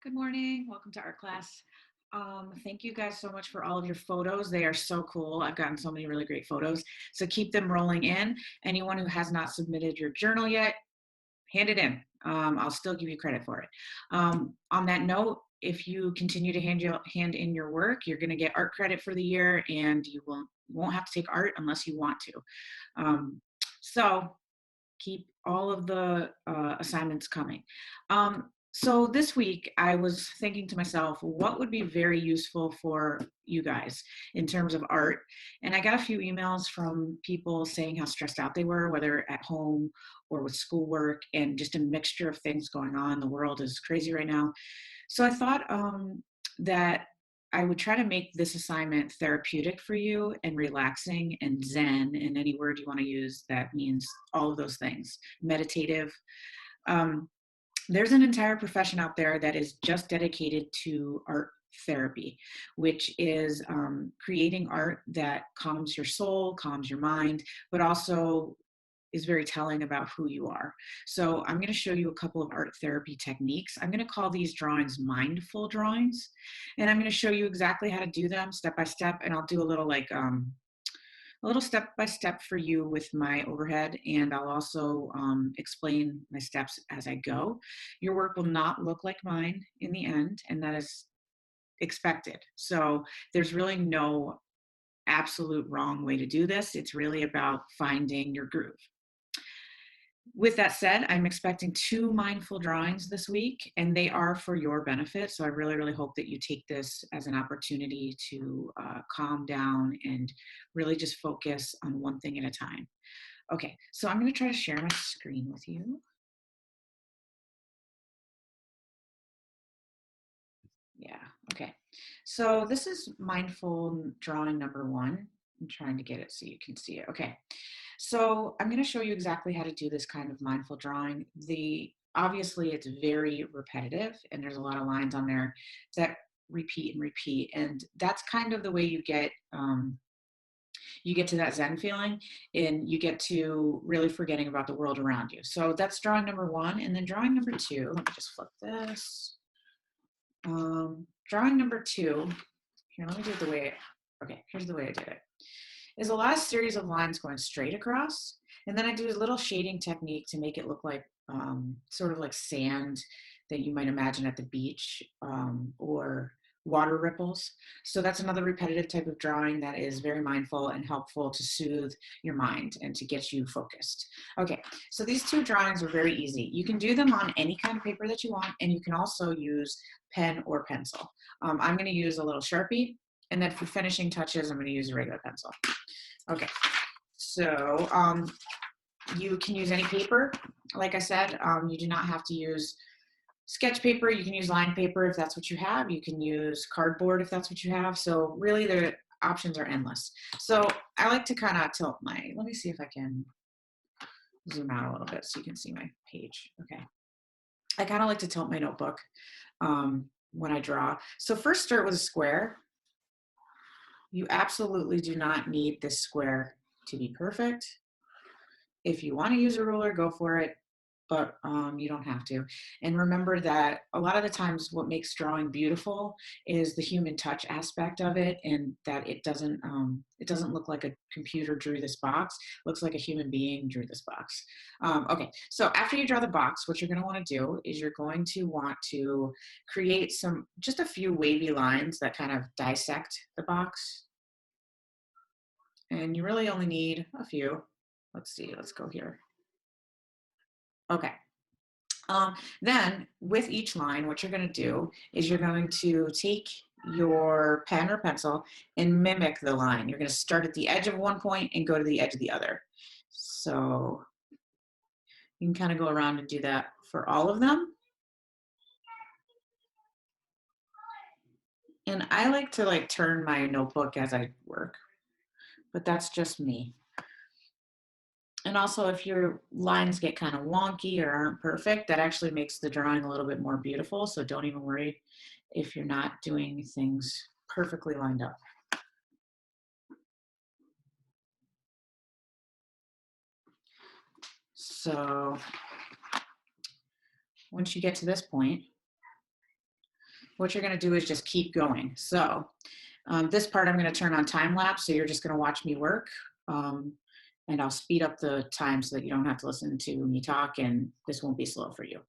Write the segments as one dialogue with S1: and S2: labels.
S1: Good morning. Welcome to art class. Thank you guys so much for all of your photos. They are so cool. I've gotten so many really great photos. So keep them rolling in. Anyone who has not submitted your journal yet, hand it in. I'll still give you credit for it. On that note, if you continue to hand in your work, you're going to get art credit for the year, and you won't have to take art unless you want to. So keep all of the assignments coming. So this week, I was thinking to myself, what would be very useful for you guys in terms of art? And I got a few emails from people saying how stressed out they were, whether at home or with schoolwork, and just a mixture of things going on. The world is crazy right now. So I thought that I would try to make this assignment therapeutic for you and relaxing and zen, and any word you want to use that means all of those things, meditative. Um, there's an entire profession out there that is just dedicated to art therapy, which is creating art that calms your soul, calms your mind, but also is very telling about who you are. So I'm going to show you a couple of art therapy techniques. I'm going to call these drawings mindful drawings, and I'm going to show you exactly how to do them step by step. And I'll do a little a little step by step for you with my overhead, and I'll also explain my steps as I go. Your work will not look like mine in the end, and that is expected. So there's really no absolute wrong way to do this. It's really about finding your groove. With that said, I'm expecting two mindful drawings this week, and they are for your benefit. So I really, really hope that you take this as an opportunity to calm down and really just focus on one thing at a time. Okay, so I'm going to try to share my screen with you. Yeah, okay. So this is mindful drawing number one. I'm trying to get it so you can see it. Okay, so I'm going to show you exactly how to do this kind of mindful drawing. Obviously it's very repetitive, and there's a lot of lines on there that repeat and repeat, and that's kind of the way you get to that Zen feeling, and you get to really forgetting about the world around you. So that's drawing number one, and then drawing number two. Let me just flip this. Drawing number two. Here, let me do it the way. Okay, here's the way I did it. Is a last series of lines going straight across, and then I do a little shading technique to make it look like sort of like sand that you might imagine at the beach, or water ripples. So that's another repetitive type of drawing that is very mindful and helpful to soothe your mind and to get you focused. Okay, so these two drawings are very easy. You can do them on any kind of paper that you want, and you can also use pen or pencil. I'm going to use a little Sharpie, and then for finishing touches, I'm going to use a regular pencil. Okay, so you can use any paper. Like I said, you do not have to use sketch paper. You can use line paper if that's what you have. You can use cardboard if that's what you have. So really the options are endless. So I like to kind of tilt let me see if I can zoom out a little bit so you can see my page. Okay. I kind of like to tilt my notebook when I draw. So first start with a square. You absolutely do not need this square to be perfect. If you want to use a ruler, go for it, but you don't have to. And remember that a lot of the times what makes drawing beautiful is the human touch aspect of it, and that it doesn't look like a computer drew this box. It looks like a human being drew this box. Okay, so after you draw the box, what you're going to want to do is you're going to want to create just a few wavy lines that kind of dissect the box. And you really only need a few. Let's see, let's go here. Okay. Then with each line, what you're going to do is you're going to take your pen or pencil and mimic the line. You're going to start at the edge of one point and go to the edge of the other. So you can kind of go around and do that for all of them. And I like to turn my notebook as I work, but that's just me. And also, if your lines get kind of wonky or aren't perfect, that actually makes the drawing a little bit more beautiful. So don't even worry if you're not doing things perfectly lined up. So once you get to this point, what you're going to do is just keep going. So this part I'm going to turn on time lapse, so you're just going to watch me work. And I'll speed up the time so that you don't have to listen to me talk, and this won't be slow for you.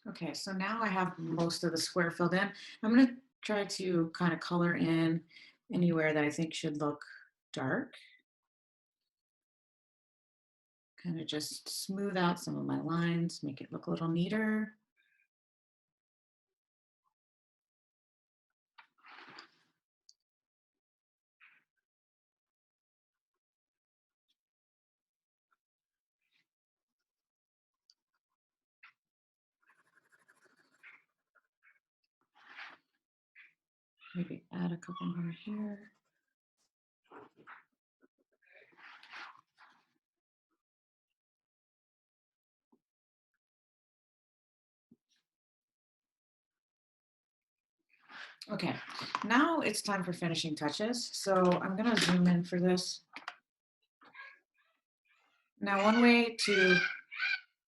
S1: Okay, so now I have most of the square filled in. I'm going to try to kind of color in anywhere that I think should look dark. Kind of just smooth out some of my lines, make it look a little neater. Maybe add a couple more here. Okay, now it's time for finishing touches. So I'm gonna zoom in for this. Now, one way to,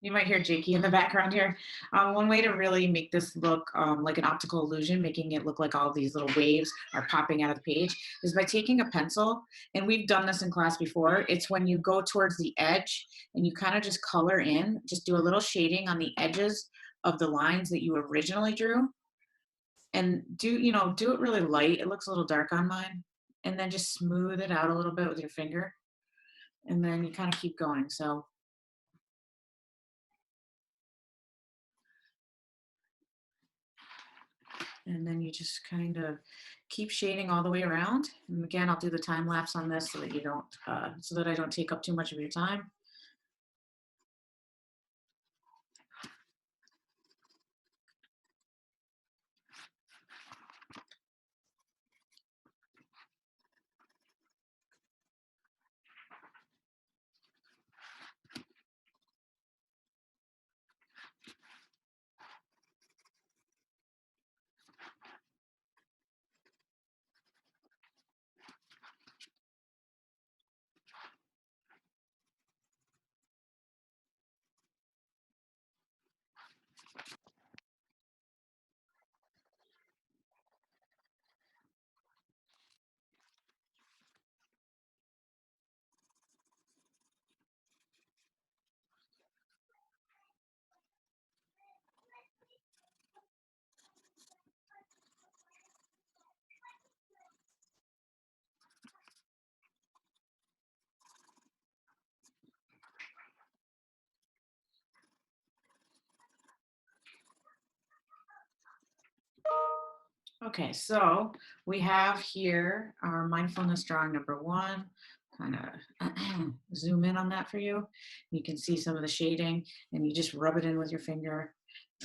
S1: you might hear Jakey in the background here. One way to really make this look like an optical illusion, making it look like all these little waves are popping out of the page, is by taking a pencil, and we've done this in class before. It's when you go towards the edge and you kind of just color in, just do a little shading on the edges of the lines that you originally drew, and do it really light. It looks a little dark on mine, and then just smooth it out a little bit with your finger, and then you kind of keep going. So, and then you just kind of keep shading all the way around. And again, I'll do the time lapse on this so that you don't, so that I don't take up too much of your time. Okay, so we have here our mindfulness drawing number one. Kind of zoom in on that for you. You can see some of the shading, and you just rub it in with your finger,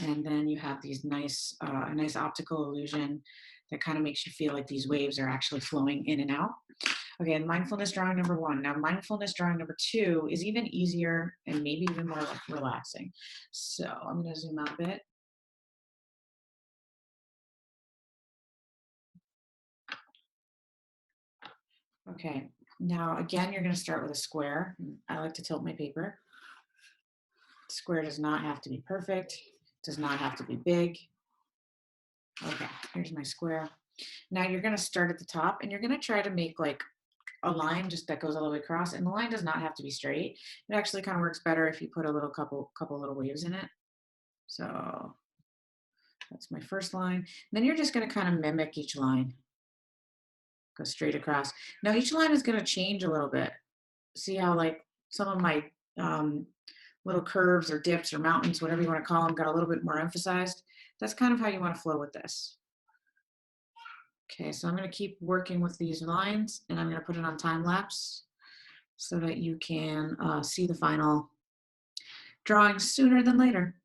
S1: and then you have these a nice optical illusion that kind of makes you feel like these waves are actually flowing in and out. Okay, and mindfulness drawing number one. Now, mindfulness drawing number two is even easier and maybe even more relaxing. So I'm going to zoom out a bit. Okay, now again, you're going to start with a square. I like to tilt my paper. Square does not have to be perfect, does not have to be big. Okay, here's my square. Now you're going to start at the top and you're going to try to make like a line just that goes all the way across. And the line does not have to be straight. It actually kind of works better if you put a couple little waves in it. So that's my first line. And then you're just going to kind of mimic each line. Go straight across. Now each line is going to change a little bit. See how like some of my um, little curves or dips or mountains, whatever you want to call them, got a little bit more emphasized. That's kind of how you want to flow with this. Okay, so I'm going to keep working with these lines and I'm going to put it on time lapse so that you can see the final drawing sooner than later.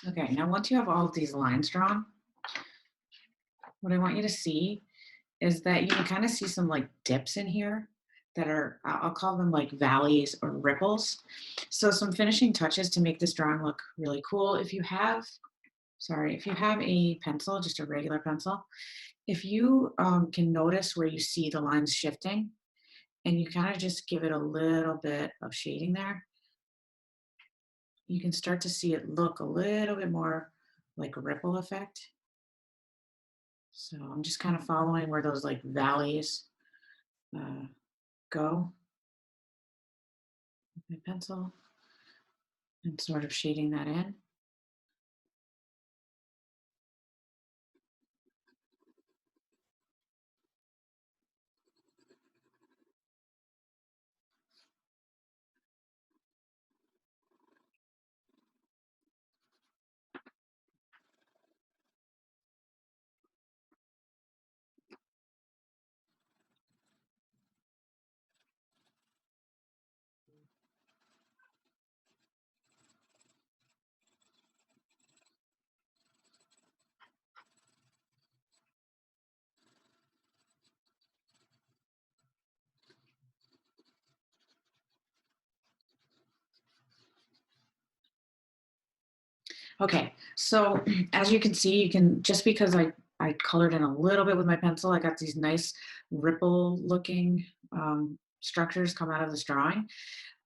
S1: Okay, now once you have all of these lines drawn, what I want you to see is that you can kind of see some like dips in here that are, I'll call them like valleys or ripples. So some finishing touches to make this drawing look really cool. If you have a pencil, just a regular pencil, if you can notice where you see the lines shifting and you kind of just give it a little bit of shading there, you can start to see it look a little bit more like a ripple effect. So I'm just kind of following where those like valleys go with my pencil and sort of shading that in. Okay, so as you can see, you can, just because I colored in a little bit with my pencil, I got these nice ripple looking structures come out of this drawing.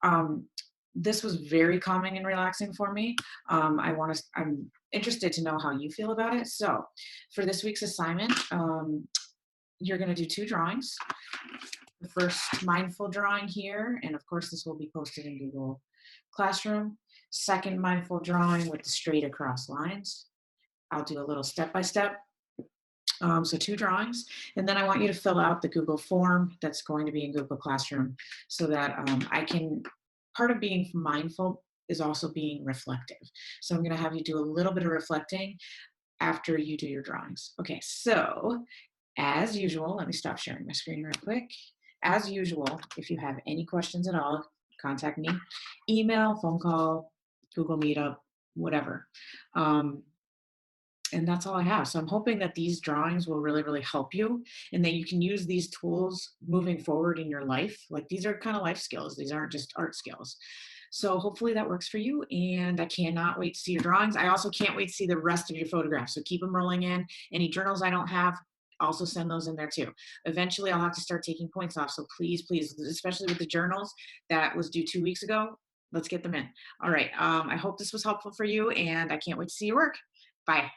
S1: Um, this was very calming and relaxing for me. I'm interested to know how you feel about it. So for this week's assignment, you're gonna do two drawings. The first mindful drawing here, and of course this will be posted in Google Classroom. Second mindful drawing with the straight across lines. I'll do a little step by step. So 2 drawings, and then I want you to fill out the Google form that's going to be in Google Classroom so that I can. Part of being mindful is also being reflective. So I'm going to have you do a little bit of reflecting after you do your drawings. Okay, so as usual, let me stop sharing my screen real quick. As usual, if you have any questions at all, contact me. Email, phone call, Google Meetup, whatever. Um, and that's all I have. So I'm hoping that these drawings will really, really help you and that you can use these tools moving forward in your life. Like these are kind of life skills, these aren't just art skills. So hopefully that works for you. And I cannot wait to see your drawings. I also can't wait to see the rest of your photographs. So keep them rolling in. Any journals I don't have, also send those in there too. Eventually I'll have to start taking points off. So please, please, especially with the journals that was due 2 weeks ago, let's get them in. All right. I hope this was helpful for you and I can't wait to see your work. Bye.